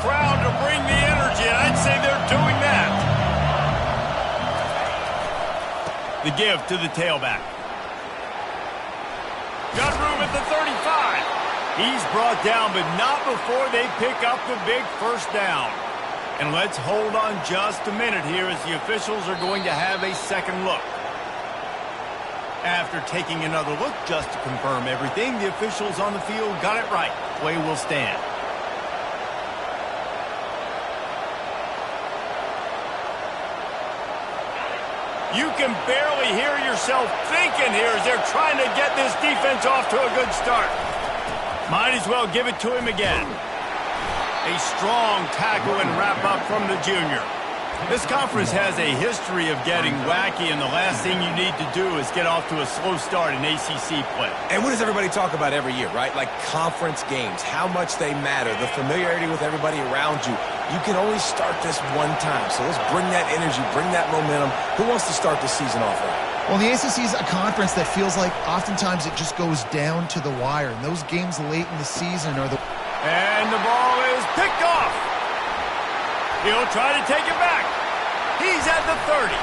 crowd to bring the energy, and I'd say they're doing that. The give to the tailback. Got room at the 35. He's brought down, but not before they pick up the big first down. And let's hold on just a minute here as the officials are going to have a second look. After taking another look just to confirm everything, the officials on the field got it right. Play will stand. You can barely hear yourself thinking here as they're trying to get this defense off to a good start. Might as well give it to him again. A strong tackle and wrap-up from the junior. This conference has a history of getting wacky, and the last thing you need to do is get off to a slow start in ACC play. And what does everybody talk about every year, right? Like conference games, how much they matter, the familiarity with everybody around you. You can only start this one time, so let's bring that energy, bring that momentum. Who wants to start the season off right? Well, the ACC is a conference that feels like oftentimes it just goes down to the wire, and those games late in the season are the... And the ball is picked off. He'll try to take it back. He's at the 30.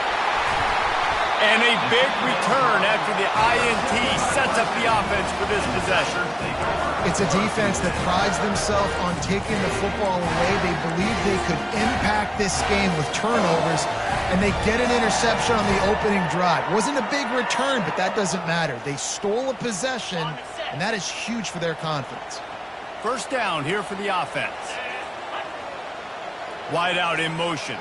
And a big return after the INT sets up the offense for this possession. It's a defense that prides themselves on taking the football away. They believe they could impact this game with turnovers, and they get an interception on the opening drive. Wasn't a big return, but that doesn't matter. They stole a possession, and that is huge for their confidence. First down here for the offense. Wide out in motion.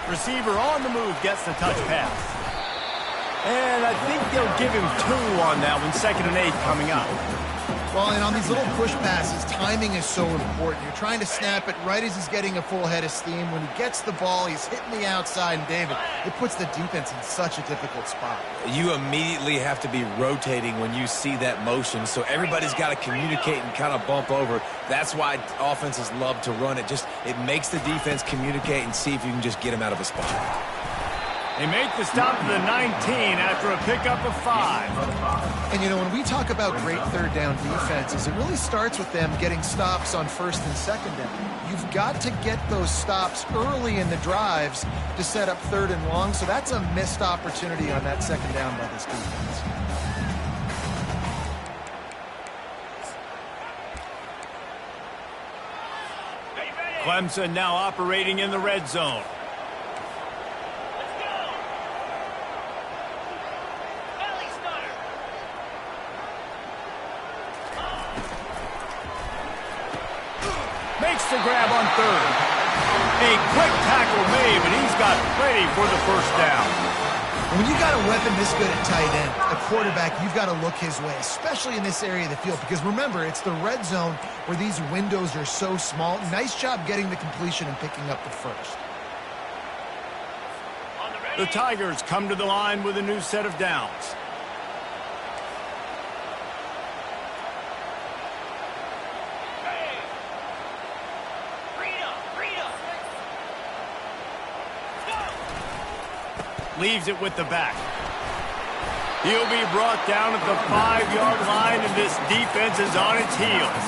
Receiver on the move gets the touch pass. And I think they'll give him 2 on that one. 2nd and 8 coming up. Well, and on these little push passes, timing is so important. You're trying to snap it right as he's getting a full head of steam. When he gets the ball, he's hitting the outside, and David, it puts the defense in such a difficult spot. You immediately have to be rotating when you see that motion, so everybody's got to communicate and kind of bump over. That's why offenses love to run it. It makes the defense communicate and see if you can just get him out of a spot. They make the stop to the 19 after a pickup of 5. And, you know, when we talk about great third down defenses, it really starts with them getting stops on first and second down. You've got to get those stops early in the drives to set up third and long, so that's a missed opportunity on that second down by this defense. Clemson now operating in the red zone. Makes the grab on 3rd. A quick tackle made, but he's got plenty for the first down. When you got a weapon this good at tight end, a quarterback, you've got to look his way, especially in this area of the field. Because remember, it's the red zone where these windows are so small. Nice job getting the completion and picking up the first. The Tigers come to the line with a new set of downs. Leaves it with the back. He'll be brought down at the 5-yard line, and this defense is on its heels.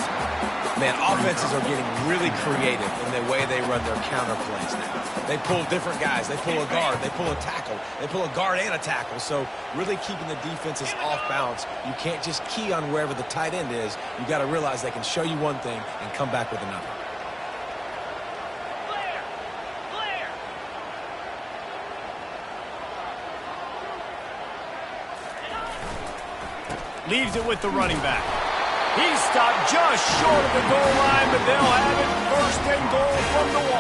Man, offenses are getting really creative in the way they run their counter plays now. They pull different guys. They pull a guard. They pull a tackle. They pull a guard and a tackle. So really keeping the defenses off balance. You can't just key on wherever the tight end is. You got to realize they can show you one thing and come back with another. Leaves it with the running back. He's stopped just short of the goal line, but they'll have it 1st and goal from the 1.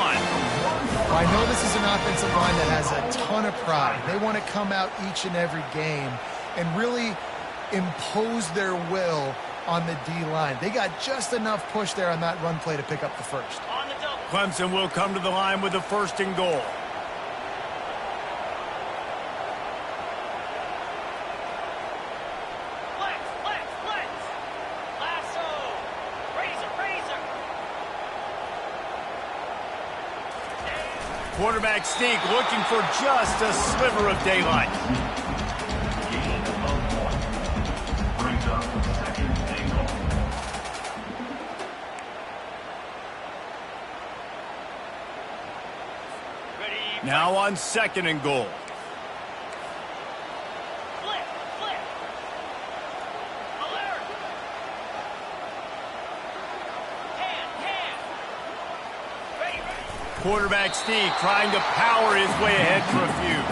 Well, I know this is an offensive line that has a ton of pride. They want to come out each and every game and really impose their will on the D-line. They got just enough push there on that run play to pick up the first. Clemson will come to the line with a 1st and goal. Quarterback sneak looking for just a sliver of daylight. Now on 2nd and goal. Quarterback sneak trying to power his way ahead for a few.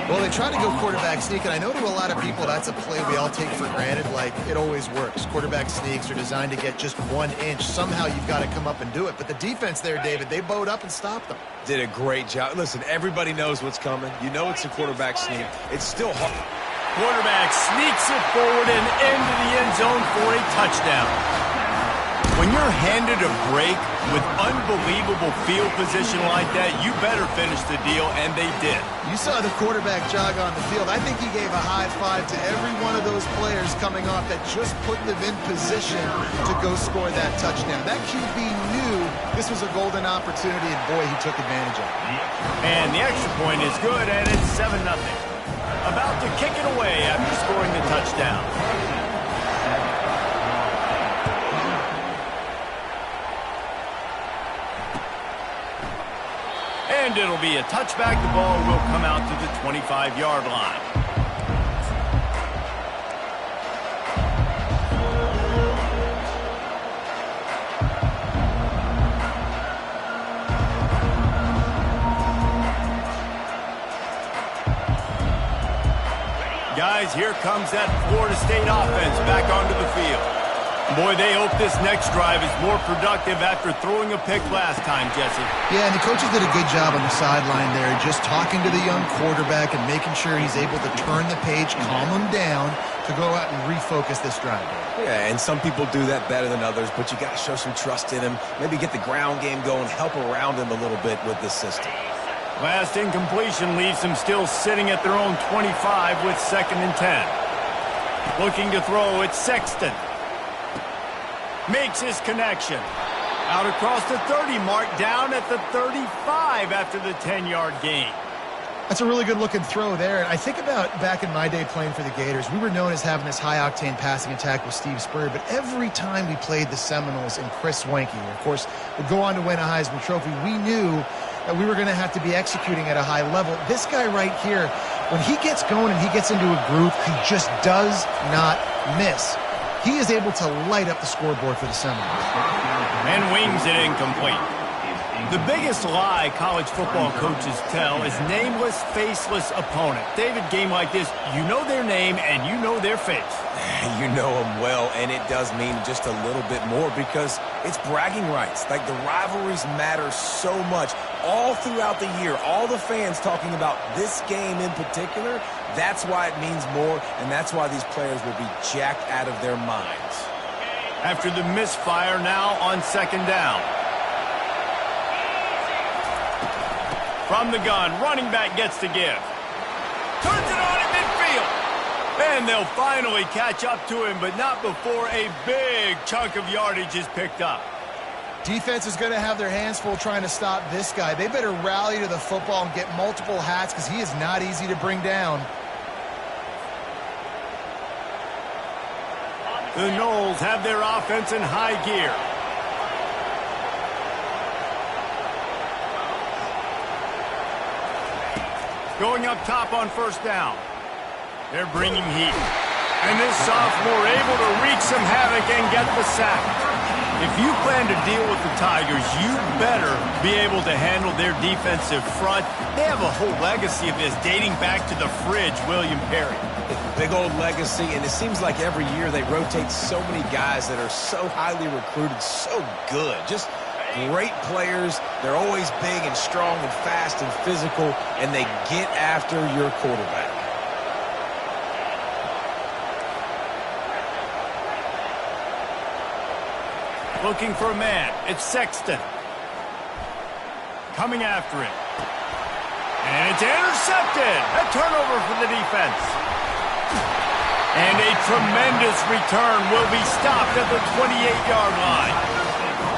Well, they tried to go quarterback sneak, and I know to a lot of people that's a play we all take for granted, like it always works. Quarterback sneaks are designed to get just 1 inch. Somehow you've got to come up and do it. But the defense there, David, they bowed up and stopped them. Did a great job. Listen, everybody knows what's coming. You know it's a quarterback sneak. It's still hard. Quarterback sneaks it forward and into the end zone for a touchdown. When you're handed a break with unbelievable field position like that, you better finish the deal, and they did. You saw the quarterback jog on the field. I think he gave a high five to every one of those players coming off that just put them in position to go score that touchdown. That QB knew this was a golden opportunity, and boy, he took advantage of it. And the extra point is good, and it's 7-0. About to kick it away after scoring the touchdown. And it'll be a touchback. The ball will come out to the 25-yard line. Guys, here comes that Florida State offense back onto the field. Boy, they hope this next drive is more productive after throwing a pick last time, Jesse. Yeah, and the coaches did a good job on the sideline there, just talking to the young quarterback and making sure he's able to turn the page, calm him down to go out and refocus this drive. Yeah, and some people do that better than others, but you got to show some trust in him. Maybe get the ground game going, help around him a little bit with this system. Last incompletion leaves them still sitting at their own 25 with 2nd and 10. Looking to throw, it's Sexton. Makes his connection. Out across the 30 mark, down at the 35 after the 10-yard gain. That's a really good-looking throw there. I think about back in my day playing for the Gators, we were known as having this high-octane passing attack with Steve Spurrier, but every time we played the Seminoles and Chris Swanky, of course, would go on to win a Heisman Trophy, we knew that we were going to have to be executing at a high level. This guy right here, when he gets going and he gets into a groove, he just does not miss. He is able to light up the scoreboard for the Seminoles. And wings it incomplete. The biggest lie college football coaches tell is nameless, faceless opponent. David, game like this, you know their name and you know their face. You know them well, and it does mean just a little bit more because it's bragging rights. Like, the rivalries matter so much all throughout the year. All the fans talking about this game in particular, that's why it means more, and that's why these players will be jacked out of their minds. After the misfire, now on 2nd down. From the gun, running back gets to give. Turns it on at midfield. And they'll finally catch up to him, but not before a big chunk of yardage is picked up. Defense is going to have their hands full trying to stop this guy. They better rally to the football and get multiple hats because he is not easy to bring down. The Noles have their offense in high gear. Going up top on 1st down. They're bringing heat. And this sophomore able to wreak some havoc and get the sack. If you plan to deal with the Tigers, you better be able to handle their defensive front. They have a whole legacy of this dating back to the fridge, William Perry. Big old legacy, and it seems like every year they rotate so many guys that are so highly recruited, so good. Just great players. They're always big and strong and fast and physical, and they get after your quarterback. Looking for a man. It's Sexton. Coming after it. And it's intercepted. A turnover for the defense. And a tremendous return will be stopped at the 28-yard line.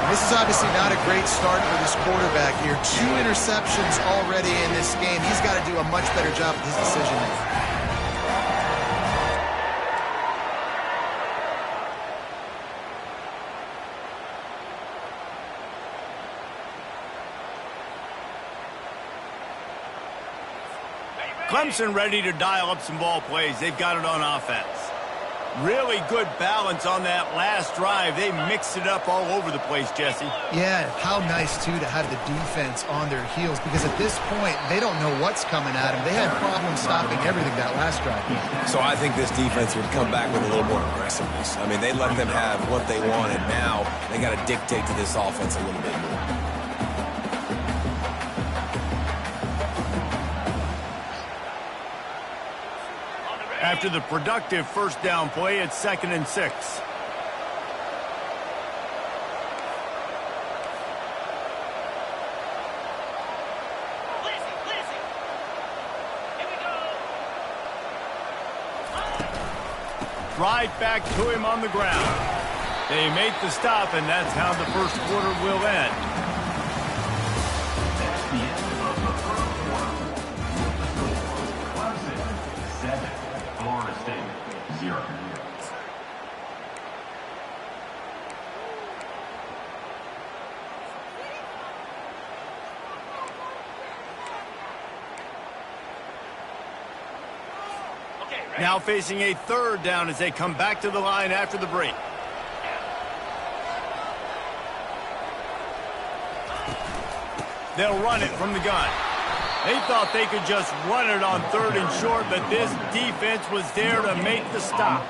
This is obviously not a great start for this quarterback here. 2 interceptions already in this game. He's got to do a much better job with his decision-making. Clemson ready to dial up some ball plays. They've got it on offense. Really good balance on that last drive. They mixed it up all over the place, Jesse. Yeah, how nice, too, to have the defense on their heels, because at this point, they don't know what's coming at them. They had problems stopping everything that last drive. So I think this defense would come back with a little more aggressiveness. I mean, they let them have what they wanted. Now they got to dictate to this offense a little bit more. After the productive first down play, it's 2nd and 6. Right back to him on the ground. They make the stop, and that's how the first quarter will end. That's the end of the first quarter. Clemson 7, Florida State 0. Now facing a 3rd down as they come back to the line after the break. They'll run it from the gun. They thought they could just run it on 3rd and short, but this defense was there to make the stop.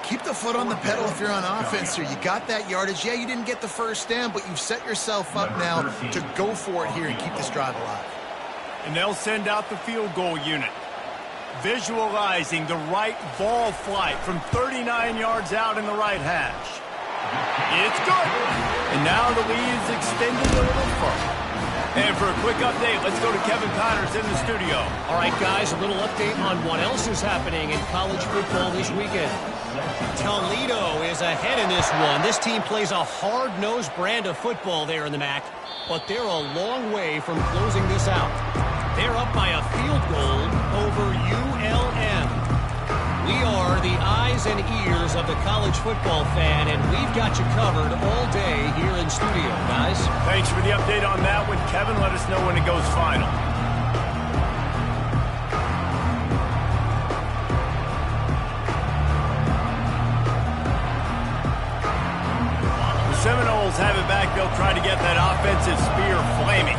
Keep the foot on the pedal if you're on offense here. You got that yardage. Yeah, you didn't get the first down, but you've set yourself up now to go for it here and keep this drive alive. And they'll send out the field goal unit. Visualizing the right ball flight from 39 yards out in the right hash. It's good. And now the lead is extended a little further. And for a quick update, let's go to Kevin Connors in the studio. All right, guys, a little update on what else is happening in college football this weekend. Toledo is ahead in this one. This team plays a hard-nosed brand of football there in the MAC, but they're a long way from closing this out. They're up by a field goal over ULM. We are the eyes and ears of the college football fan, and we've got you covered all day here in studio, guys. Thanks for the update on that one, Kevin. Let us know when it goes final. The Seminoles have it back. They'll try to get that offensive spear flaming.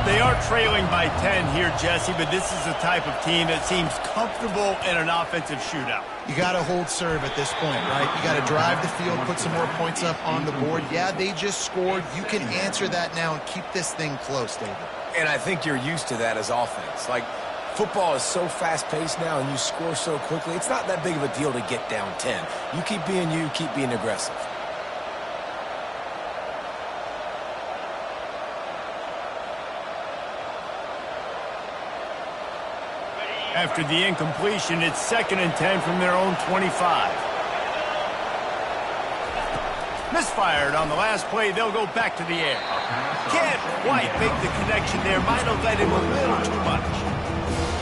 They are trailing by 10 here, Jesse, but this is the type of team that seems comfortable in an offensive shootout. You got to hold serve at this point, right? You got to drive the field, put some more points up on the board. Yeah, they just scored. You can answer that now and keep this thing close, David. And I think you're used to that as offense. Like, football is so fast-paced now and you score so quickly, it's not that big of a deal to get down 10. You keep being aggressive. After the incompletion, it's 2nd and 10 from their own 25. Misfired on the last play. They'll go back to the air. Can't quite make the connection there. Might have led him a little too much.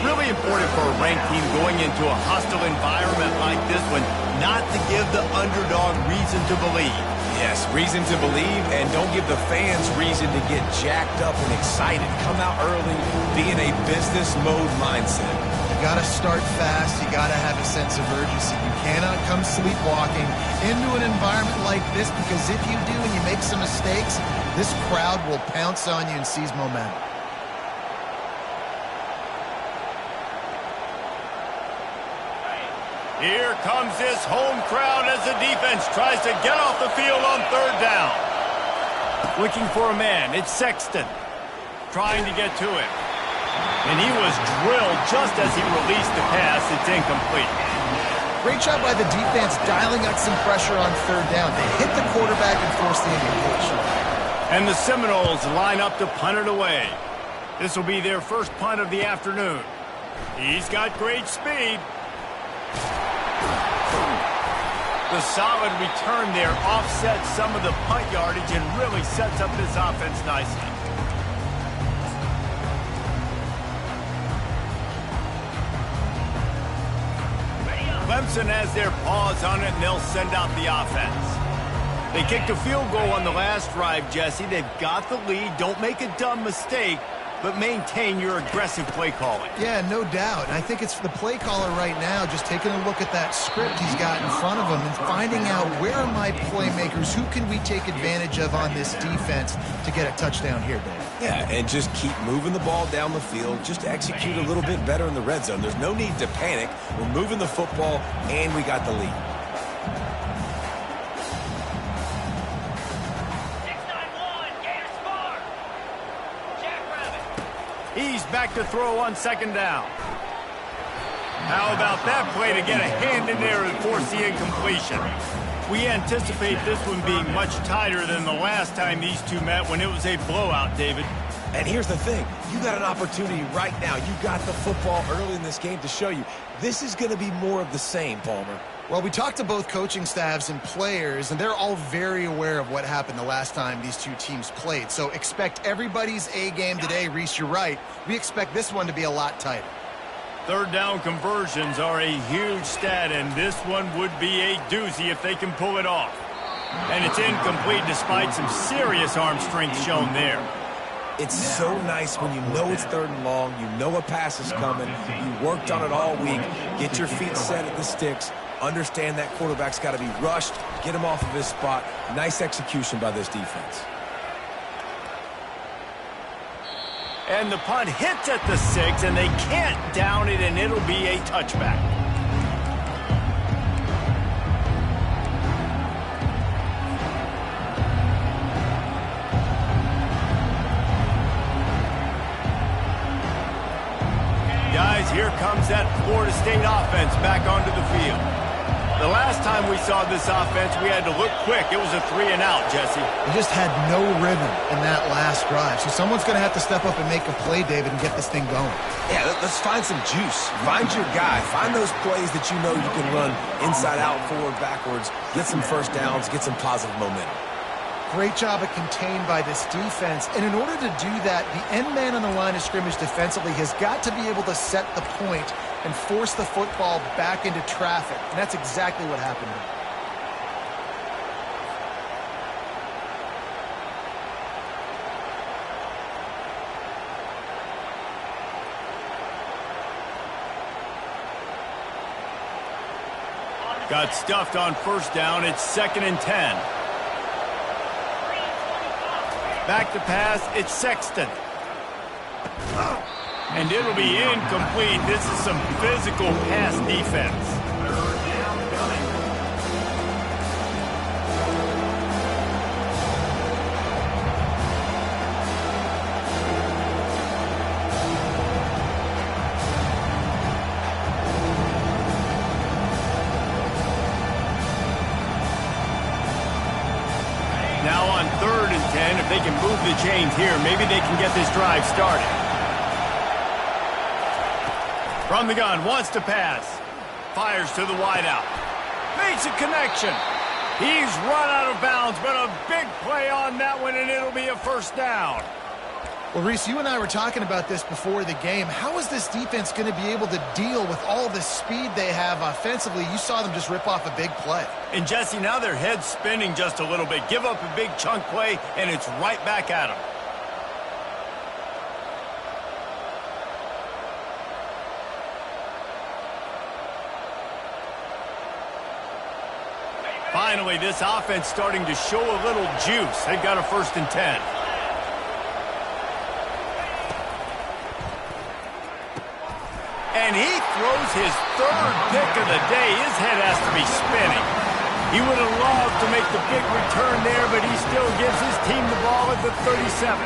Really important for a ranked team going into a hostile environment like this one not to give the underdog reason to believe. Yes, reason to believe, and don't give the fans reason to get jacked up and excited. Come out early, be in a business mode mindset. You got to start fast. You got to have a sense of urgency. You cannot come sleepwalking into an environment like this, because if you do and you make some mistakes, this crowd will pounce on you and seize momentum. Here comes this home crowd as the defense tries to get off the field on 3rd down. Looking for a man. It's Sexton trying to get to him. And he was drilled just as he released the pass. It's incomplete. Great job by the defense dialing out some pressure on 3rd down. They hit the quarterback and forced the incompletion. And the Seminoles line up to punt it away. This will be their first punt of the afternoon. He's got great speed. The solid return there offsets some of the punt yardage and really sets up this offense nicely. Clemson has their paws on it, and they'll send out the offense. They kicked a field goal on the last drive, Jesse. They've got the lead. Don't make a dumb mistake, but maintain your aggressive play calling. Yeah, no doubt. I think it's the play caller right now just taking a look at that script he's got in front of him and finding out where are my playmakers, who can we take advantage of on this defense to get a touchdown here, Dave. Yeah, and just keep moving the ball down the field. Just execute a little bit better in the red zone. There's no need to panic. We're moving the football, and we got the lead. He's back to throw on second down. How about that play to get a hand in there and force the incompletion? We anticipate this one being much tighter than the last time these two met when it was a blowout, David. And here's the thing. You got an opportunity right now. You got the football early in this game to show you. This is going to be more of the same, Palmer. Well, we talked to both coaching staffs and players, and they're all very aware of what happened the last time these two teams played. So expect everybody's A game today. Reese, you're right. We expect this one to be a lot tighter. Third down conversions are a huge stat, and this one would be a doozy if they can pull it off. And it's incomplete despite some serious arm strength shown there. It's so nice when you know it's third and long, you know a pass is coming, you worked on it all week, get your feet set at the sticks, understand that quarterback's got to be rushed, get him off of his spot. Nice execution by this defense. And the punt hits at the 6, and they can't down it, and it'll be a touchback. Guys, here comes that Florida State offense back onto the field. The last time we saw this offense, we had to look quick. It was a 3-and-out, Jesse. We just had no rhythm in that last drive. So someone's going to have to step up and make a play, David, and get this thing going. Yeah, let's find some juice. Find your guy. Find those plays that you know you can run inside out, forward, backwards. Get some first downs. Get some positive momentum. Great job of contained by this defense. And in order to do that, the end man on the line of scrimmage defensively has got to be able to set the point and force the football back into traffic. And that's exactly what happened here. Got stuffed on first down. It's 2nd and 10. Back to pass. It's Sexton. And it'll be incomplete. This is some physical pass defense. Now on 3rd and 10, if they can move the chains here, maybe they can get this drive started. From the gun, wants to pass. Fires to the wideout. Makes a connection. He's run out of bounds, but a big play on that one, and it'll be a first down. Well, Reese, you and I were talking about this before the game. How is this defense going to be able to deal with all the speed they have offensively? You saw them just rip off a big play. And, Jesse, now their head's spinning just a little bit. Give up a big chunk play, and it's right back at them. Finally, this offense starting to show a little juice. They've got a 1st and 10. And he throws his 3rd pick of the day. His head has to be spinning. He would have loved to make the big return there, but he still gives his team the ball at the 37.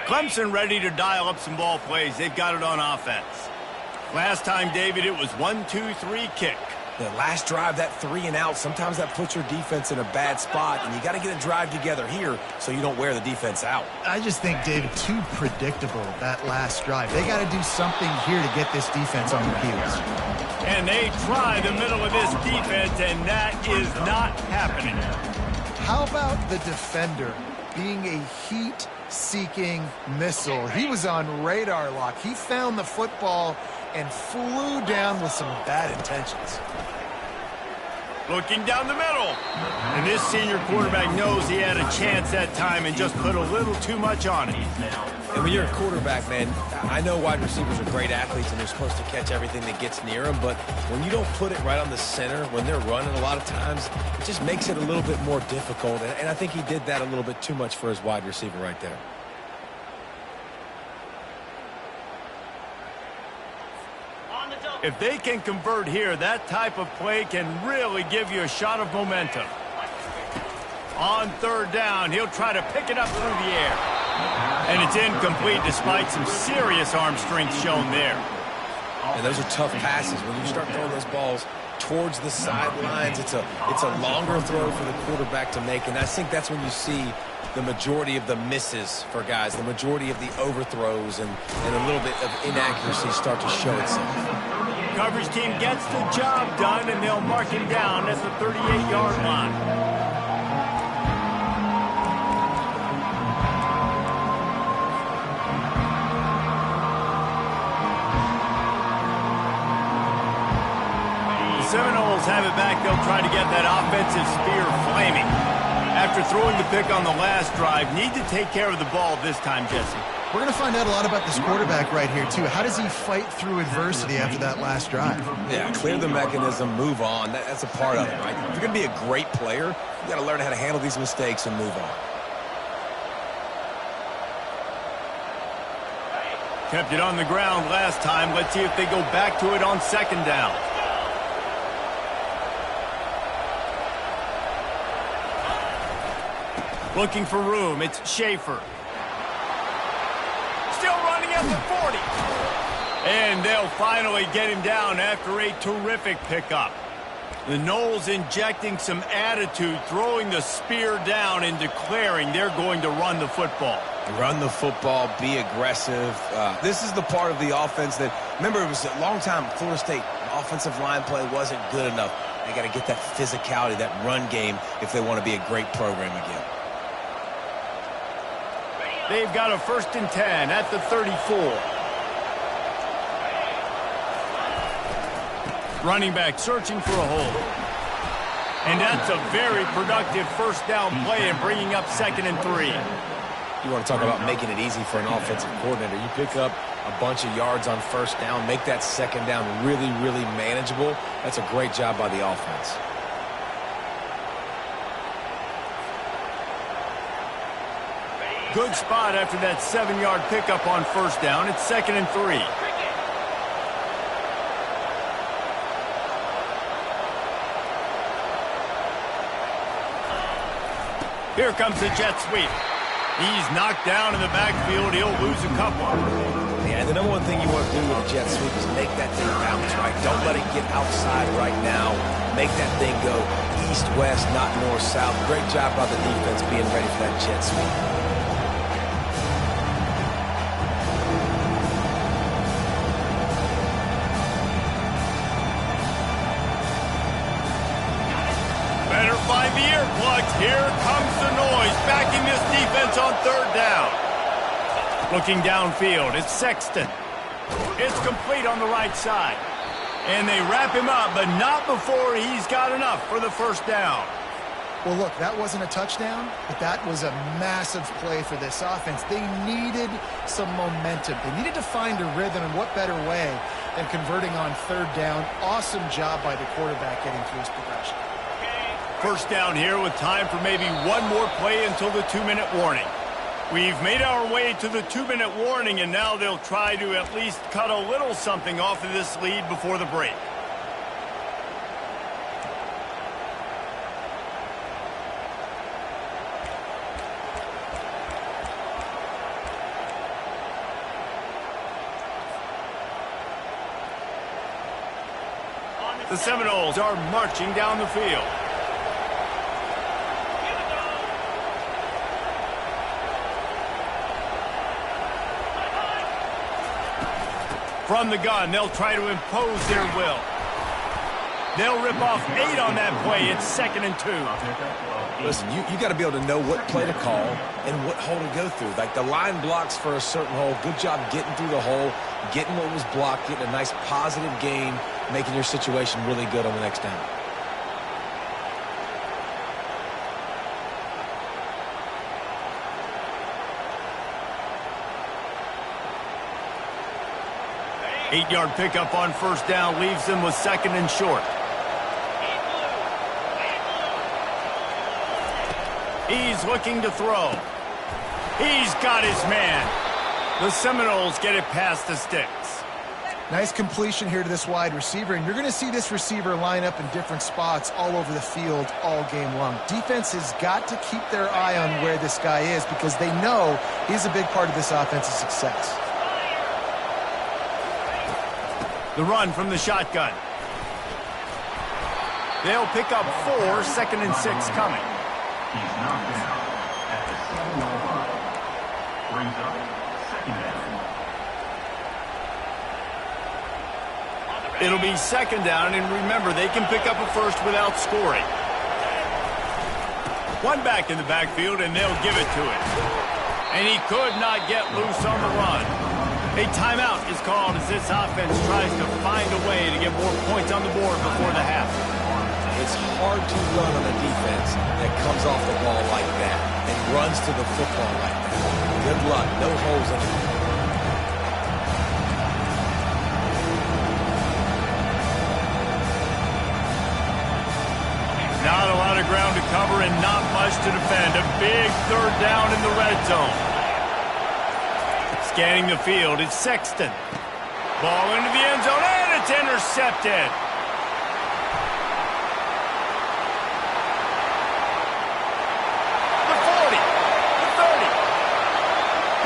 Clemson ready to dial up some ball plays. They've got it on offense. Last time, David, it was 1-2-3 kick. The last drive, that 3-and-out, sometimes that puts your defense in a bad spot, and you got to get a drive together here so you don't wear the defense out. I just think, David, too predictable, that last drive. They got to do something here to get this defense on their heels. And they try the middle of this defense, and that is not happening. How about the defender being a heat seeking missile. He was on radar lock. He found the football and flew down with some bad intentions. Looking down the middle. And this senior quarterback knows he had a chance that time and just put a little too much on it. And when you're a quarterback, man, I know wide receivers are great athletes and they're supposed to catch everything that gets near them, but when you don't put it right on the center, when they're running a lot of times, it just makes it a little bit more difficult. And I think he did that a little bit too much for his wide receiver right there. If they can convert here, that type of play can really give you a shot of momentum. On third down, he'll try to pick it up through the air. And it's incomplete despite some serious arm strength shown there. And those are tough passes. When you start throwing those balls towards the sidelines, it's a longer throw for the quarterback to make. And I think that's when you see the majority of the misses for guys, the majority of the overthrows and a little bit of inaccuracy start to show itself. Coverage team gets the job done, and they'll mark him down at the 38-yard line. Seminoles have it back. They'll try to get that offensive spear flaming. After throwing the pick on the last drive, need to take care of the ball this time, Jesse. We're going to find out a lot about this quarterback right here, too. How does he fight through adversity after that last drive? Yeah, clear the mechanism, move on. That's a part of it, right? If you're going to be a great player, you got to learn how to handle these mistakes and move on. Kept it on the ground last time. Let's see if they go back to it on second down. Looking for room. It's Schaefer. Still running at the 40. And they'll finally get him down after a terrific pickup. The Noles injecting some attitude, throwing the spear down and declaring they're going to run the football. Run the football, be aggressive. This is the part of the offense that, remember, it was a long time, Florida State offensive line play wasn't good enough. They got to get that physicality, that run game, if they want to be a great program again. They've got a 1st and 10 at the 34. Running back searching for a hole. And that's a very productive first down play and bringing up 2nd and 3. You want to talk about making it easy for an offensive coordinator. You pick up a bunch of yards on first down, make that second down really, really manageable. That's a great job by the offense. Good spot after that 7-yard pickup on first down. It's 2nd and 3. Here comes the jet sweep. He's knocked down in the backfield. He'll lose a couple. Yeah, the number one thing you want to do with a jet sweep is make that thing bounce, right? Don't let it get outside right now. Make that thing go east-west, not north-south. Great job by the defense being ready for that jet sweep. Find the earplugs. Here comes the noise, backing this defense on third down. Looking downfield, it's Sexton. It's complete on the right side. And they wrap him up, but not before he's got enough for the first down. Well, look, that wasn't a touchdown, but that was a massive play for this offense. They needed some momentum. They needed to find a rhythm, and what better way than converting on third down. Awesome job by the quarterback getting through his progression. First down here with time for maybe one more play until the 2-minute warning. We've made our way to the 2-minute warning, and now they'll try to at least cut a little something off of this lead before the break. The Seminoles are marching down the field. From the gun, they'll try to impose their will. They'll rip off 8 on that play. It's 2nd and 2. Listen, you got to be able to know what play to call and what hole to go through. Like the line blocks for a certain hole. Good job getting through the hole, getting what was blocked, getting a nice positive gain, making your situation really good on the next down. Eight-yard pickup on 1st down leaves them with 2nd and short. He's looking to throw. He's got his man. The Seminoles get it past the sticks. Nice completion here to this wide receiver, and you're going to see this receiver line up in different spots all over the field all game long. Defense has got to keep their eye on where this guy is because they know he's a big part of this offense's success. The run from the shotgun. They'll pick up 4, 2nd and 6 coming. He's knocked down at the 7-yard line. Brings up 2nd down. It'll be 2nd down, and remember, they can pick up a first without scoring. One back in the backfield, and they'll give it to him. And he could not get loose on the run. A timeout is called as this offense tries to find a way to get more points on the board before the half. It's hard to run on a defense that comes off the ball like that and runs to the football like that. Good luck. No holes in it. Not a lot of ground to cover and not much to defend. A big 3rd down in the red zone. Scanning the field, it's Sexton. Ball into the end zone, and it's intercepted. The 40, the 30.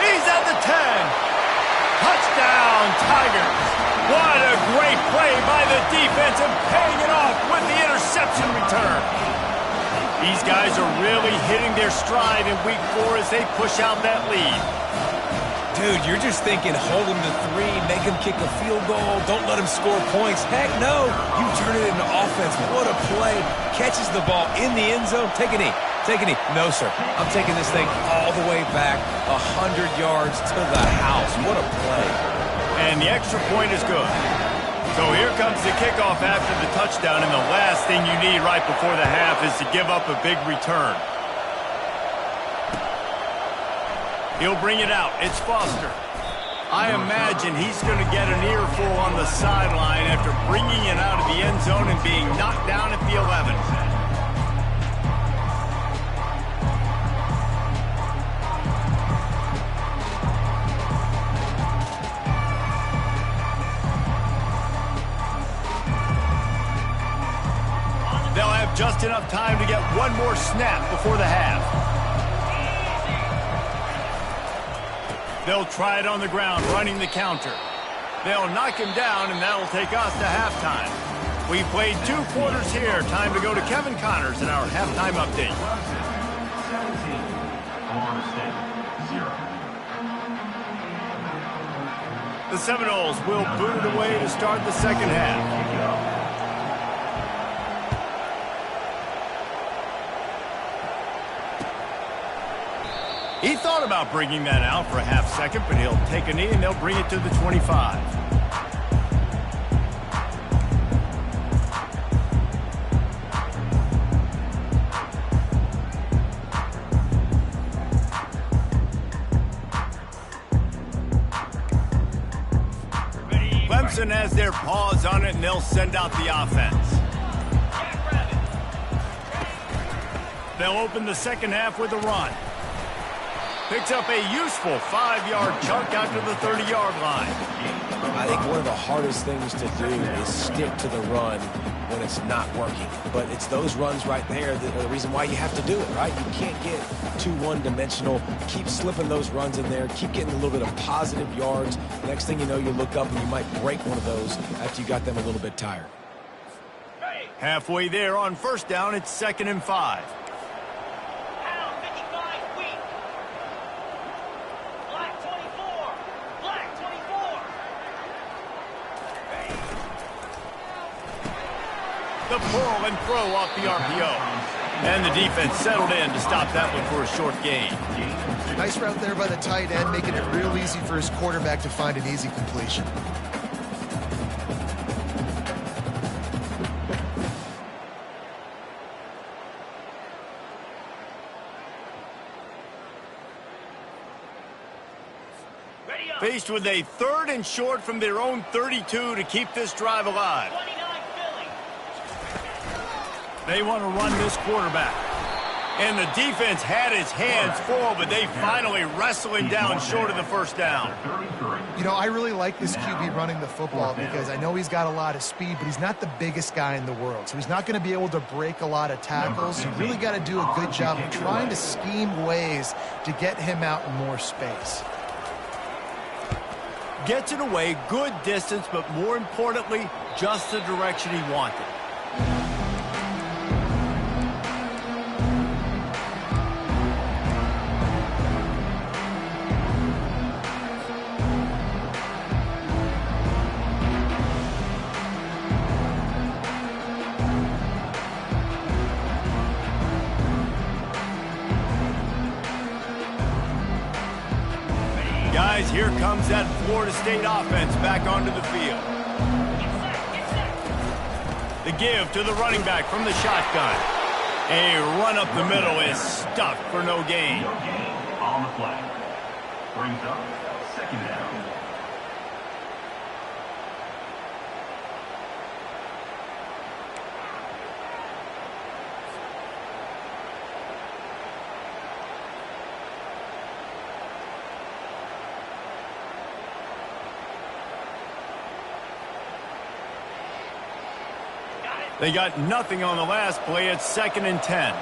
He's at the 10. Touchdown, Tigers. What a great play by the defense and paying it off with the interception return. These guys are really hitting their stride in week 4 as they push out that lead. Dude, you're just thinking hold him to 3, make him kick a field goal, don't let him score points. Heck no, you turn it into offense. What a play. Catches the ball in the end zone. Take a knee. Take a knee. No, sir. I'm taking this thing all the way back 100 yards to the house. What a play. And the extra point is good. So here comes the kickoff after the touchdown, and the last thing you need right before the half is to give up a big return. He'll bring it out. It's Foster. I imagine he's going to get an earful on the sideline after bringing it out of the end zone and being knocked down at the 11. They'll have just enough time to get one more snap before the half. They'll try it on the ground, running the counter. They'll knock him down, and that'll take us to halftime. We played 2 quarters here. Time to go to Kevin Connors in our halftime update. 17, Florida State, 0. The Seminoles will boot it away to start the 2nd half. He thought about bringing that out for a half second, but he'll take a knee and they'll bring it to the 25. Clemson has their paws on it, and they'll send out the offense. They'll open the 2nd half with a run. Picks up a useful 5-yard chunk out to the 30-yard line. I think one of the hardest things to do is stick to the run when it's not working. But it's those runs right there that are the reason why you have to do it, right? You can't get too one-dimensional. Keep slipping those runs in there. Keep getting a little bit of positive yards. Next thing you know, you look up and you might break one of those after you got them a little bit tired. Halfway there on 1st down, it's 2nd and 5. to pull and throw off the RPO. And the defense settled in to stop that one for a short gain. Nice route there by the tight end, making it real easy for his quarterback to find an easy completion. Faced with a 3rd and short from their own 32 to keep this drive alive. They want to run this quarterback. And the defense had his hands full, but they finally wrestle him down short of the first down. You know, I really like this QB running the football because I know he's got a lot of speed, but he's not the biggest guy in the world. So he's not going to be able to break a lot of tackles. You really got to do a good job of trying to scheme ways to get him out in more space. Gets it away, good distance, but more importantly, just the direction he wanted. Guys, here comes that Florida State offense back onto the field. The give to the running back from the shotgun. A run up the middle is stuffed for no gain. No gain on the play. Brings up 2nd down. They got nothing on the last play. It's 2nd and 10.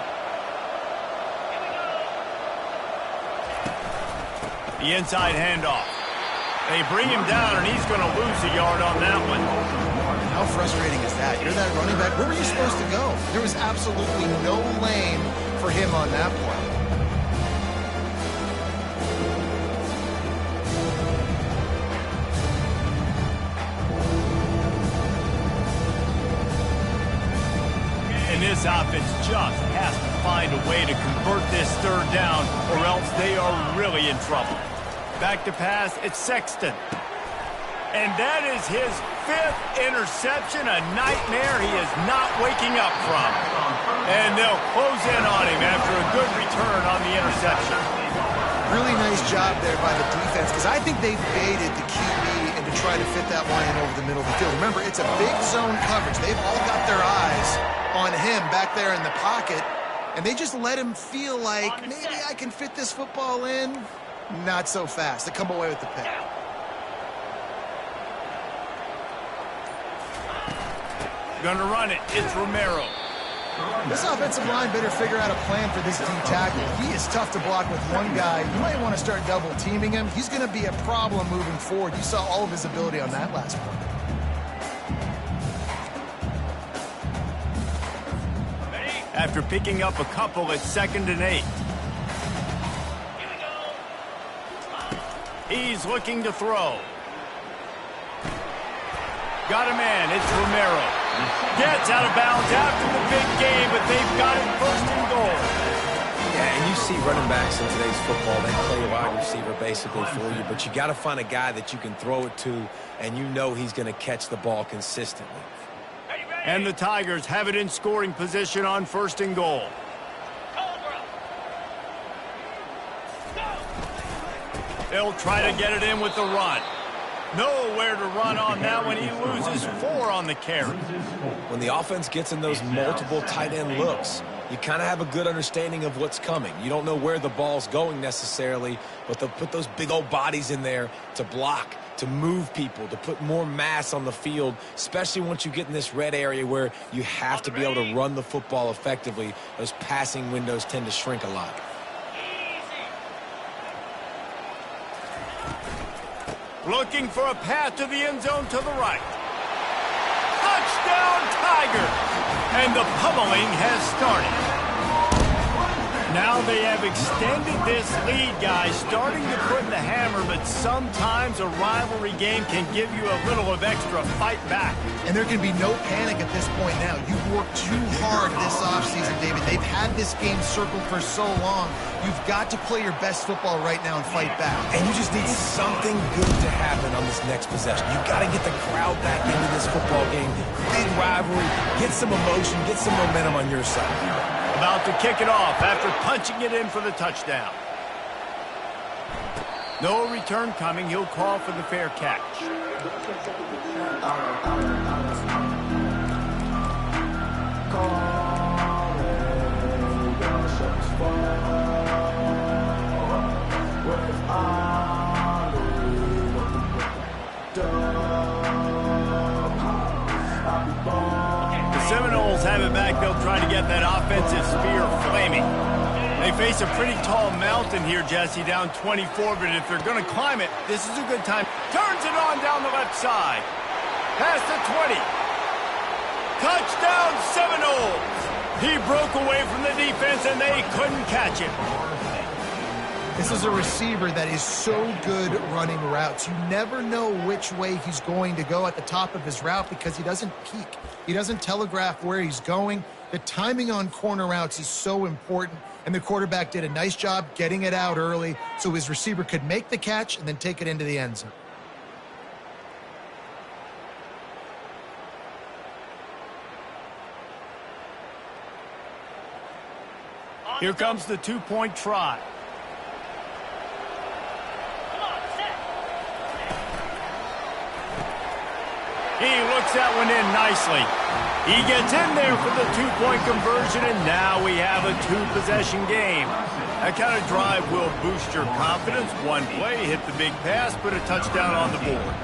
The inside handoff. They bring him down, and he's going to lose a yard on that one. How frustrating is that? You're that running back. Where were you supposed to go? There was absolutely no lane for him on that play. And this offense just has to find a way to convert this 3rd down, or else they are really in trouble. Back to pass, it's Sexton. And that is his 5th interception, a nightmare he is not waking up from. And they'll close in on him after a good return on the interception. Really nice job there by the defense, because I think they baited the QB and to try to fit that line over the middle of the field. Remember, it's a big zone coverage. They've all got their eyes on him back there in the pocket, and they just let him feel like, maybe I can fit this football in. Not so fast. They come away with the pick. Gonna run it. It's Romero. This offensive line better figure out a plan for this D tackle. He is tough to block with one guy. You might want to start double teaming him. He's going to be a problem moving forward. You saw all of his ability on that last one. After picking up a couple, it's 2nd and 8. He's looking to throw. Got a man. It's Romero. Gets out of bounds after the big game, but they've got it 1st and goal. Yeah, and you see running backs in today's football, they play wide receiver basically for you, but you got to find a guy that you can throw it to, and you know he's going to catch the ball consistently. And the Tigers have it in scoring position on 1st and goal. They'll try to get it in with the run. Nowhere to run on that one. He loses 4 on the carry. When the offense gets in those multiple tight end looks, you kind of have a good understanding of what's coming. You don't know where the ball's going necessarily, but they'll put those big old bodies in there to block, to move people, to put more mass on the field, especially once you get in this red area where you have to be able to run the football effectively. Those passing windows tend to shrink a lot. Looking for a path to the end zone to the right. Touchdown, Tigers! And the pummeling has started. Now they have extended this lead, guys, starting to put in the hammer, but sometimes a rivalry game can give you a little of extra fight back. And there can be no panic at this point now. You've worked too hard this offseason, David. They've had this game circled for so long. You've got to play your best football right now and fight back. And you just need something good to happen on this next possession. You've got to get the crowd back into this football game. Big rivalry. Get some emotion. Get some momentum on your side. About to kick it off after punching it in for the touchdown. No return coming. He'll call for the fair catch. Seminoles have it back. They'll try to get that offensive spear flaming. They face a pretty tall mountain here, Jesse, down 24, but if they're going to climb it, this is a good time. Turns it on down the left side. Past the 20. Touchdown, Seminoles. He broke away from the defense, and they couldn't catch it. This is a receiver that is so good running routes. You never know which way he's going to go at the top of his route because he doesn't peek. He doesn't telegraph where he's going. The timing on corner routes is so important, and the quarterback did a nice job getting it out early so his receiver could make the catch and then take it into the end zone. Here comes the two-point try. He looks that one in nicely. He gets in there for the two-point conversion, and now we have a two-possession game. That kind of drive will boost your confidence. One play, hit the big pass, put a touchdown on the board.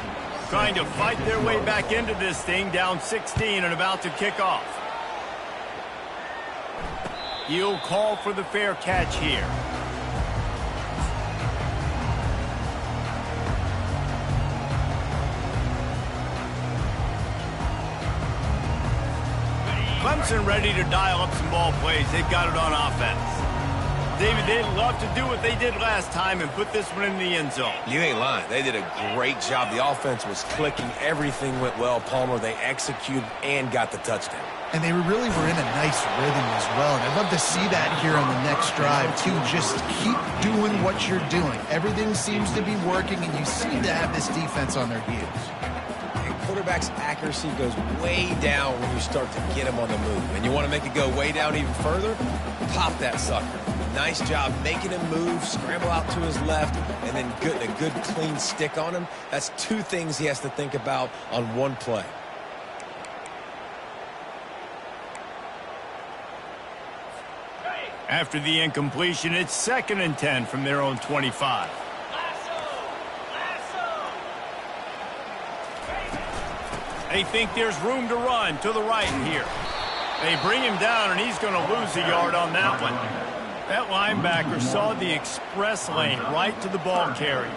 Trying to fight their way back into this thing, down 16 and about to kick off. He'll call for the fair catch here. Clemson ready to dial up some ball plays. They've got it on offense. David, they'd love to do what they did last time and put this one in the end zone. You ain't lying. They did a great job. The offense was clicking. Everything went well. Palmer, they executed and got the touchdown. And they really were in a nice rhythm as well. And I'd love to see that here on the next drive, too. Just keep doing what you're doing. Everything seems to be working, and you seem to have this defense on their heels. Quarterback's accuracy goes way down when you start to get him on the move. And you want to make it go way down even further? Pop that sucker. Nice job making him move, scramble out to his left, and then a good clean stick on him. That's two things he has to think about on one play. After the incompletion, it's 2nd and 10 from their own 25. They think there's room to run to the right here. They bring him down, and he's going to lose a yard on that one. That linebacker saw the express lane right to the ball carrier.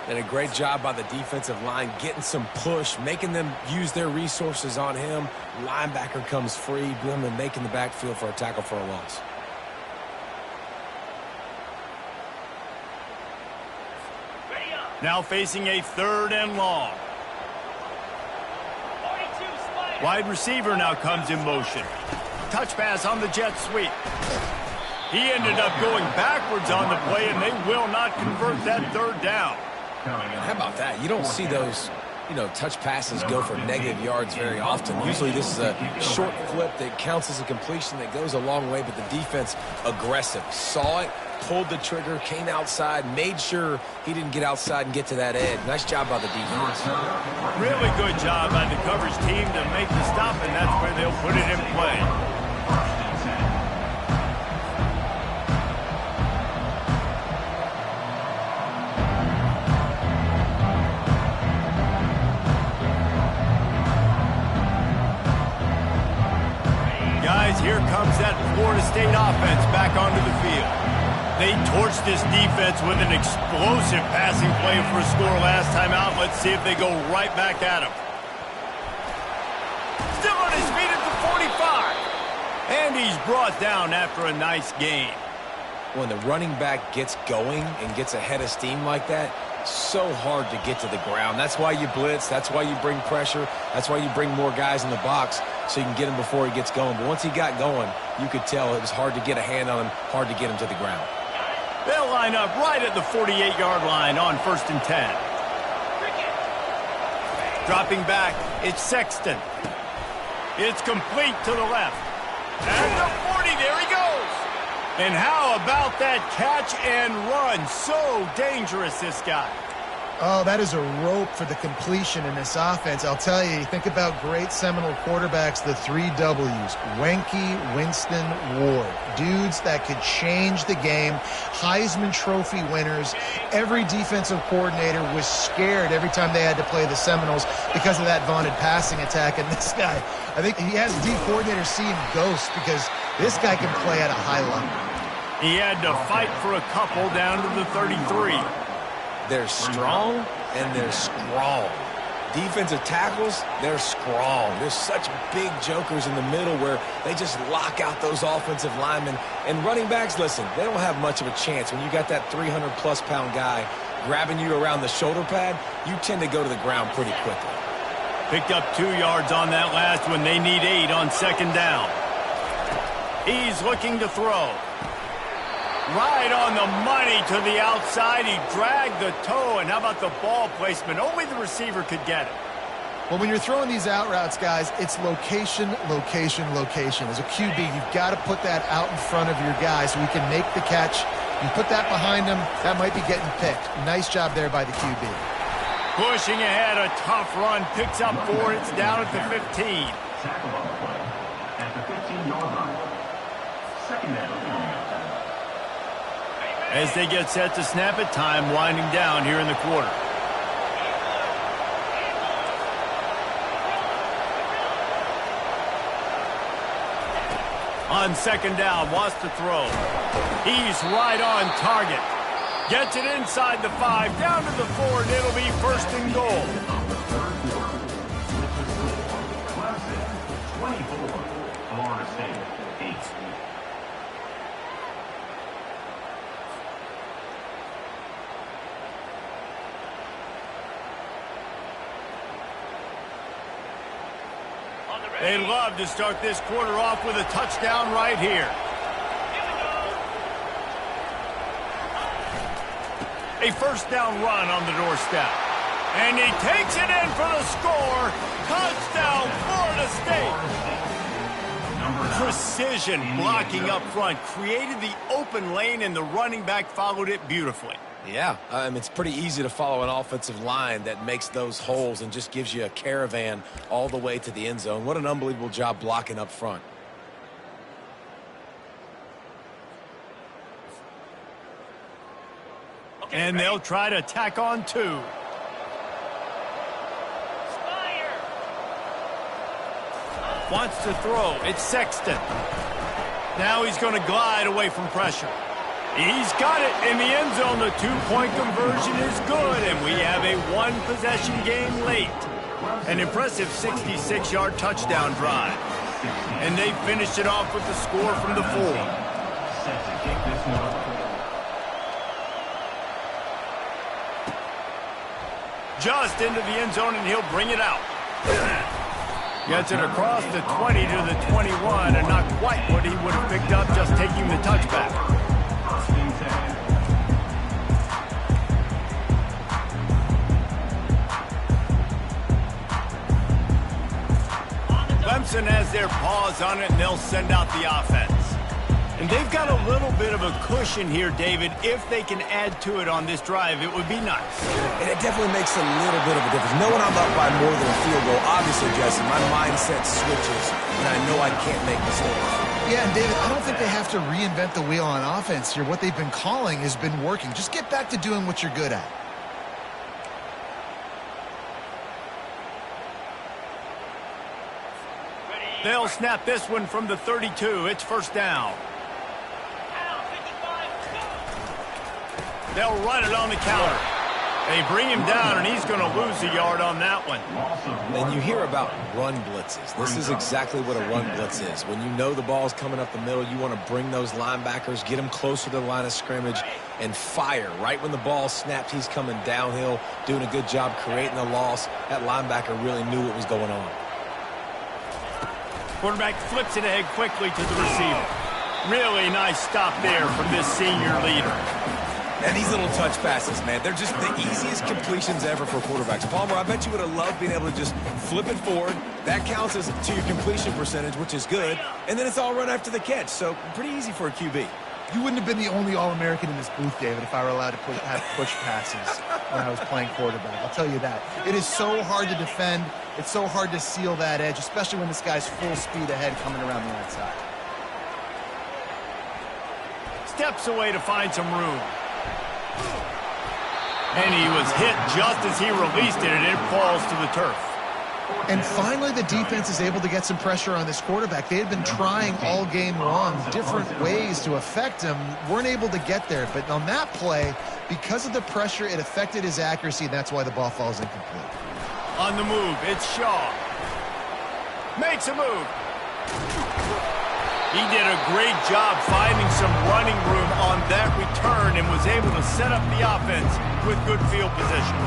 And a great job by the defensive line, getting some push, making them use their resources on him. Linebacker comes free, boom, and making the backfield for a tackle for a loss. Now facing a 3rd and long. Wide receiver now comes in motion. Touch pass on the jet sweep. He ended up going backwards on the play, and they will not convert that 3rd down. How about that? You don't see those, touch passes go for negative yards very often. Usually this is a short flip that counts as a completion that goes a long way, but the defense aggressive. Saw it, pulled the trigger, came outside, made sure he didn't get outside and get to that edge. Nice job by the defense. Really good job by the coverage team to make the stop, and that's where they'll put it in play. Guys, here comes that Florida State offense back onto the field. They torched this defense with an explosive passing play for a score last time out. Let's see if they go right back at him. Still on his feet at the 45. And he's brought down after a nice gain. when the running back gets going and gets ahead of steam like that, so hard to get to the ground. That's why you blitz. That's why you bring pressure. That's why you bring more guys in the box so you can get him before he gets going. But once he got going, you could tell it was hard to get a hand on him, hard to get him to the ground. They'll line up right at the 48-yard line on 1st and 10. Dropping back, it's Sexton. It's complete to the left. And the 40, there he goes. And how about that catch and run? So dangerous, this guy. Oh, that is a rope for the completion in this offense. I'll tell you, think about great Seminole quarterbacks, the 3 W's. Wenke, Winston, Ward. Dudes that could change the game. Heisman Trophy winners. Every defensive coordinator was scared every time they had to play the Seminoles because of that vaunted passing attack. And this guy, I think he has D coordinators seeing ghosts because this guy can play at a high level. He had to fight for a couple down to the 33. They're strong and they're strong. Defensive tackles, they're strong. There's such big jokers in the middle where they just lock out those offensive linemen. And running backs, listen, they don't have much of a chance. When you got that 300-plus pound guy grabbing you around the shoulder pad, you tend to go to the ground pretty quickly. Picked up 2 yards on that last one. They need 8 on 2nd down. He's looking to throw. Right on the money to the outside. He dragged the toe, and how about the ball placement? Only the receiver could get it. Well, when you're throwing these out routes, guys, it's location, location, location. As a QB, you've got to put that out in front of your guy so he can make the catch. You put that behind him, that might be getting picked. Nice job there by the QB. Pushing ahead, a tough run. Picks up 4. It's down at the 15. Tackle on the play at the 15-yard line. 2nd down. As they get set to snap it, time winding down here in the quarter. On 2nd down, wants to throw. He's right on target. Gets it inside the 5, down to the 4, and it'll be 1st and goal. Clemson, 24. Florida State, 8. They love to start this quarter off with a touchdown right here. A 1st down run on the doorstep. And he takes it in for the score. Touchdown, Florida State. Precision blocking up front. Created the open lane, and the running back followed it beautifully. Yeah, it's pretty easy to follow an offensive line that makes those holes and just gives you a caravan all the way to the end zone. What an unbelievable job blocking up front. And they'll try to tack on 2. Wants to throw. It's Sexton. Now he's going to glide away from pressure. He's got it in the end zone. The 2-point conversion is good, and we have a 1-possession game late. An impressive 66-yard touchdown drive. And they finished it off with the score from the 4. Set to kick this one off. Just into the end zone, and he'll bring it out. Gets it across the 20 to the 21, and not quite what he would have picked up just taking the touchback. Clemson has their paws on it, and they'll send out the offense. And they've got a little bit of a cushion here, David. If they can add to it on this drive, it would be nice. And it definitely makes a little bit of a difference. Knowing I'm up by more than a field goal, obviously, Jesse, my mindset switches, and I know I can't make mistakes. Yeah, and David, I don't think they have to reinvent the wheel on offense here. What they've been calling has been working. Just get back to doing what you're good at. They'll snap this one from the 32. It's 1st down. They'll run it on the counter. They bring him down, and he's going to lose a yard on that one. And you hear about run blitzes. This is exactly what a run blitz is. When you know the ball's coming up the middle, you want to bring those linebackers, get them closer to the line of scrimmage, and fire. Right when the ball snaps, he's coming downhill, doing a good job creating a loss. That linebacker really knew what was going on. Quarterback flips it ahead quickly to the receiver. Really nice stop there from this senior leader. And these little touch passes, man, they're just the easiest completions ever for quarterbacks. Palmer, I bet you would have loved being able to just flip it forward. That counts as to your completion percentage, which is good. And then it's all run after the catch, so pretty easy for a QB. You wouldn't have been the only All-American in this booth, David, if I were allowed to have push passes when I was playing quarterback. I'll tell you that. It is so hard to defend. It's so hard to seal that edge, especially when this guy's full speed ahead coming around the outside. Steps away to find some room. And he was hit just as he released it, and it falls to the turf. And finally, the defense is able to get some pressure on this quarterback. They had been trying all game long different ways to affect him, weren't able to get there. But on that play, because of the pressure, it affected his accuracy, and that's why the ball falls incomplete. On the move, it's Shaw. Makes a move. He did a great job finding some running room on that return and was able to set up the offense with good field position.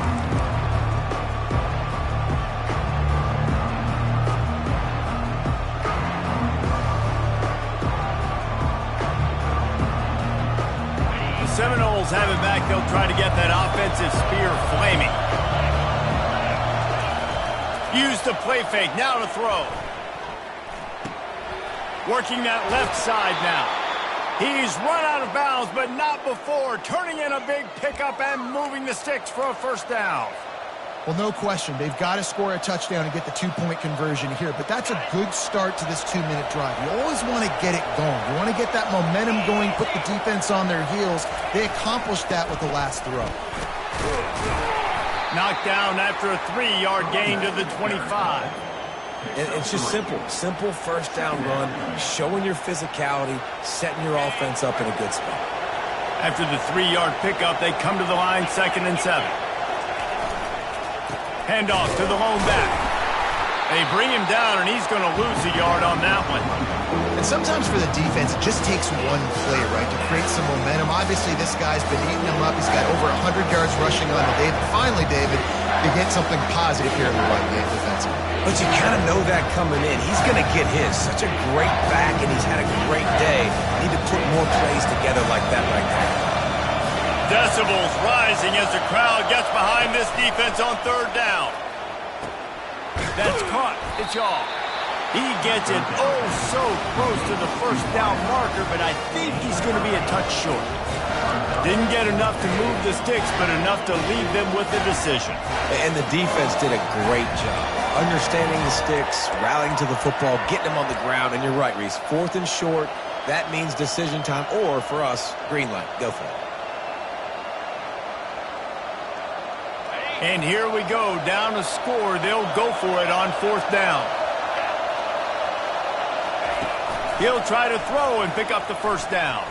The Seminoles have it back. They'll try to get that offensive spear flaming. Use the play fake. Now to throw. Working that left side now. He's run out of bounds, but not before. Turning in a big pickup and moving the sticks for a first down. Well, no question. They've got to score a touchdown and get the two-point conversion here, but that's a good start to this 2-minute drive. You always want to get it going. You want to get that momentum going, put the defense on their heels. They accomplished that with the last throw. Knocked down after a 3-yard gain to the 25. And it's just simple first down run, showing your physicality, setting your offense up in a good spot. After the 3-yard pickup, they come to the line 2nd and 7. Handoff to the lone back. They bring him down, and he's going to lose a yard on that one. And sometimes for the defense, it just takes one play, right, to create some momentum. Obviously, this guy's been eating him up. He's got over 100 yards rushing on the day. But finally, David, you get something positive here in the run game defensively. But you kind of know that coming in. He's going to get his. Such a great back, and he's had a great day. Need to put more plays together like that right there. Decibels rising as the crowd gets behind this defense on 3rd down. That's caught. It's Shaw. He gets it so close to the first down marker, but I think he's going to be a touch short. Didn't get enough to move the sticks, but enough to leave them with the decision. And the defense did a great job. Understanding the sticks, rallying to the football, getting them on the ground. And you're right, Reese. 4th and short, that means decision time. Or, for us, green light. Go for it. And here we go. Down to score. They'll go for it on 4th down. He'll try to throw and pick up the first down.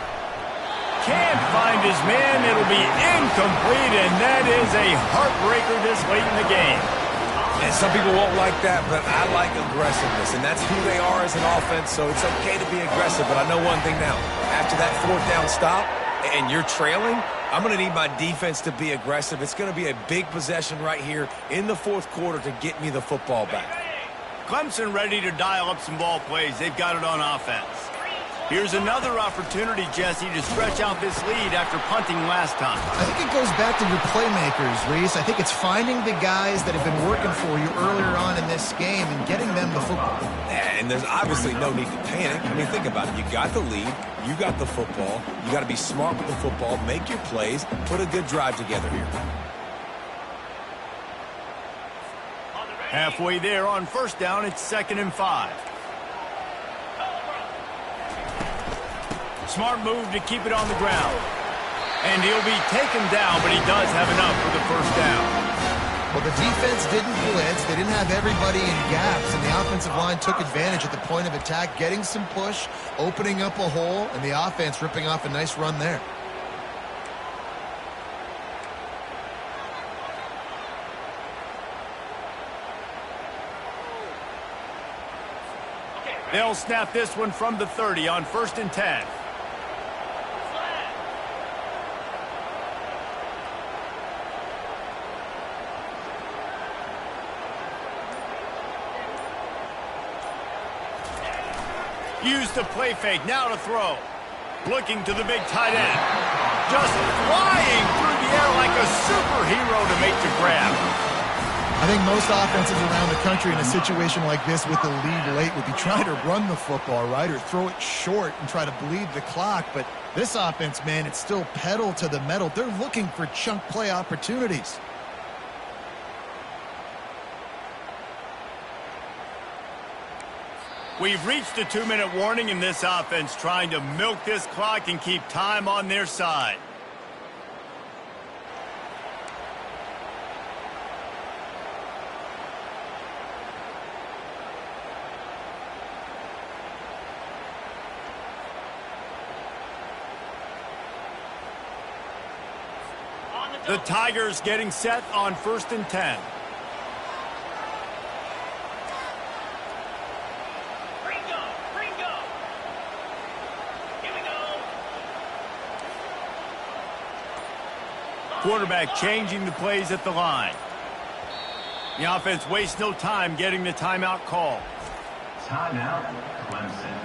Can't find his man. It'll be incomplete, and that is a heartbreaker this late in the game. And some people won't like that, but I like aggressiveness, and that's who they are as an offense, so it's okay to be aggressive. But I know one thing now. After that 4th down stop and you're trailing, I'm going to need my defense to be aggressive. It's going to be a big possession right here in the 4th quarter to get me the football back. Clemson ready to dial up some ball plays. They've got it on offense. Here's another opportunity, Jesse, to stretch out this lead after punting last time. I think it goes back to your playmakers, Reese. I think it's finding the guys that have been working for you earlier on in this game and getting them the football. And there's obviously no need to panic. I mean, think about it. You got the lead. You got the football. You got to be smart with the football. Make your plays. Put a good drive together here. Halfway there on 1st down, it's 2nd and 5. Smart move to keep it on the ground. And he'll be taken down, but he does have enough for the first down. Well, the defense didn't blitz. They didn't have everybody in gaps, and the offensive line took advantage at the point of attack, getting some push, opening up a hole, and the offense ripping off a nice run there. They'll snap this one from the 30 on 1st and 10. Use the play fake, now to throw. Looking to the big tight end. Just flying through the air like a superhero to make the grab. I think most offenses around the country in a situation like this with the lead late would be trying to run the football, right, or throw it short and try to bleed the clock. But this offense, man, it's still pedal to the metal. They're looking for chunk play opportunities. We've reached the 2-minute warning in this offense, trying to milk this clock and keep time on their side. The Tigers getting set on 1st and 10. Quarterback changing the plays at the line. The offense wastes no time getting the timeout call. Timeout, Clemson.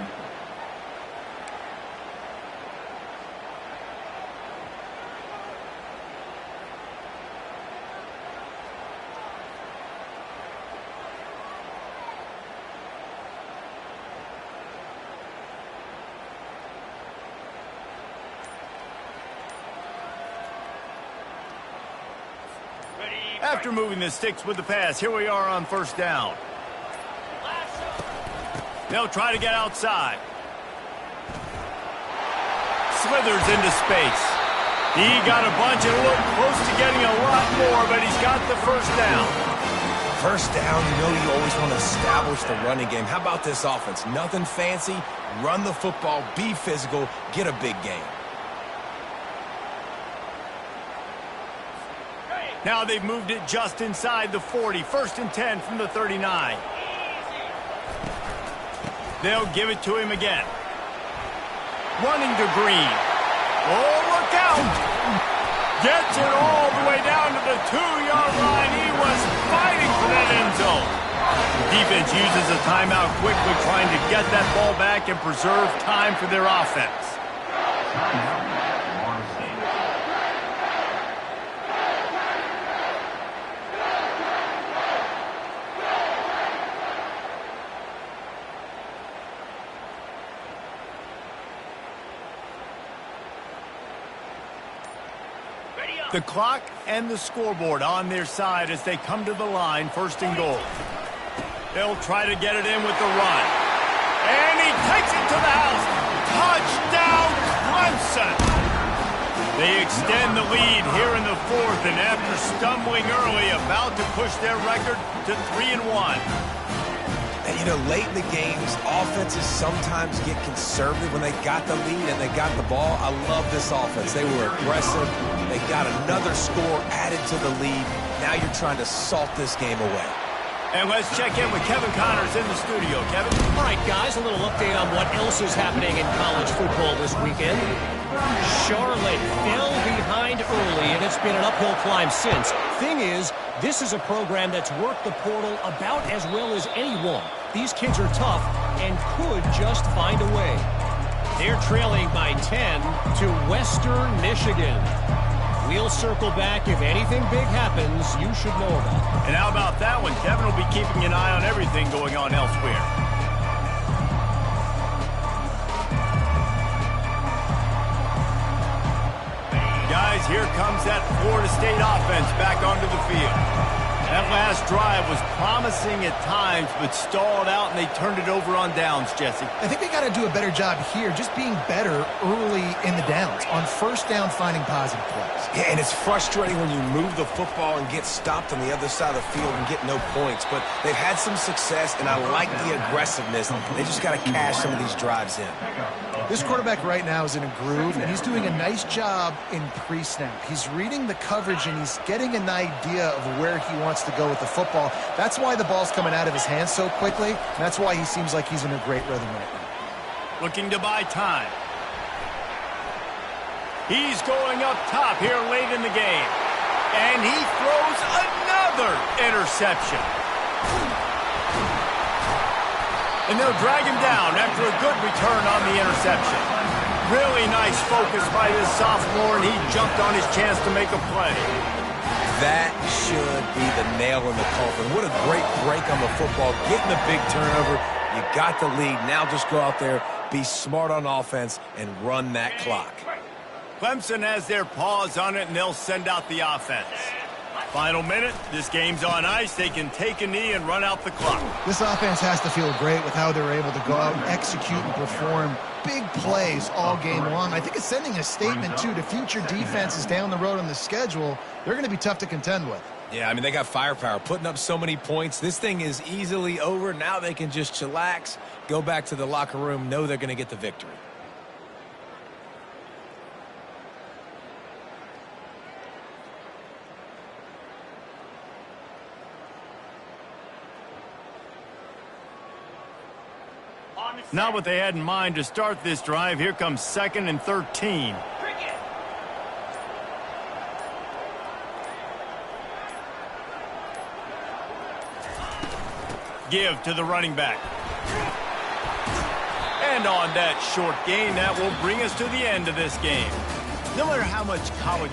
After moving the sticks with the pass, here we are on 1st down. They'll try to get outside. Slithers into space. He got a bunch and looked close to getting a lot more, but he's got the 1st down. 1st down, you know you always want to establish the running game. How about this offense? Nothing fancy. Run the football, be physical, get a big gain. Now they've moved it just inside the 40. 1st and 10 from the 39. They'll give it to him again. Running to Green. Oh, look out! Gets it all the way down to the 2-yard line. He was fighting for that end zone. Defense uses a timeout quickly, trying to get that ball back and preserve time for their offense. The clock and the scoreboard on their side as they come to the line, 1st and goal. They'll try to get it in with the run. And he takes it to the house. Touchdown, Clemson! They extend the lead here in the 4th, and after stumbling early, about to push their record to 3-1. And, you know, late in the games, offenses sometimes get conservative when they got the lead and they got the ball. I love this offense. They were aggressive. They got another score added to the lead. Now you're trying to salt this game away. And let's check in with Kevin Connors in the studio. Kevin? All right, guys, a little update on what else is happening in college football this weekend. Charlotte fell behind early, and it's been an uphill climb since. Thing is, this is a program that's worked the portal about as well as anyone. These kids are tough and could just find a way. They're trailing by 10 to Western Michigan. We'll circle back. If anything big happens, you should know about it. And how about that one? Kevin will be keeping an eye on everything going on elsewhere. Guys, here comes that Florida State offense back onto the field. That last drive was promising at times, but stalled out, and they turned it over on downs, Jesse. I think they got to do a better job here, just being better early in the downs, on 1st down finding positive plays. Yeah, and it's frustrating when you move the football and get stopped on the other side of the field and get no points. But they've had some success, and I like the aggressiveness. They just got to cash some of these drives in. This quarterback right now is in a groove, and he's doing a nice job in pre-snap. He's reading the coverage, and he's getting an idea of where he wants to go with the football. That's why the ball's coming out of his hands so quickly, and that's why he seems like he's in a great rhythm right now. Looking to buy time. He's going up top here late in the game. And he throws another interception. And they'll drag him down after a good return on the interception. Really nice focus by this sophomore, and he jumped on his chance to make a play. That should be the nail in the coffin. What a great break on the football. Getting the big turnover. You got the lead. Now just go out there, be smart on offense, and run that clock. Clemson has their paws on it, and they'll send out the offense. Final minute, this game's on ice. They can take a knee and run out the clock. This offense has to feel great with how they're able to go out and execute and perform big plays all game long. I think it's sending a statement, too, to future defenses down the road on the schedule. They're going to be tough to contend with. Yeah, I mean, they got firepower, putting up so many points. This thing is easily over. Now they can just chillax, go back to the locker room, know they're going to get the victory. Not what they had in mind to start this drive. Here comes 2nd and 13. Give to the running back. And on that short gain, that will bring us to the end of this game. No matter how much college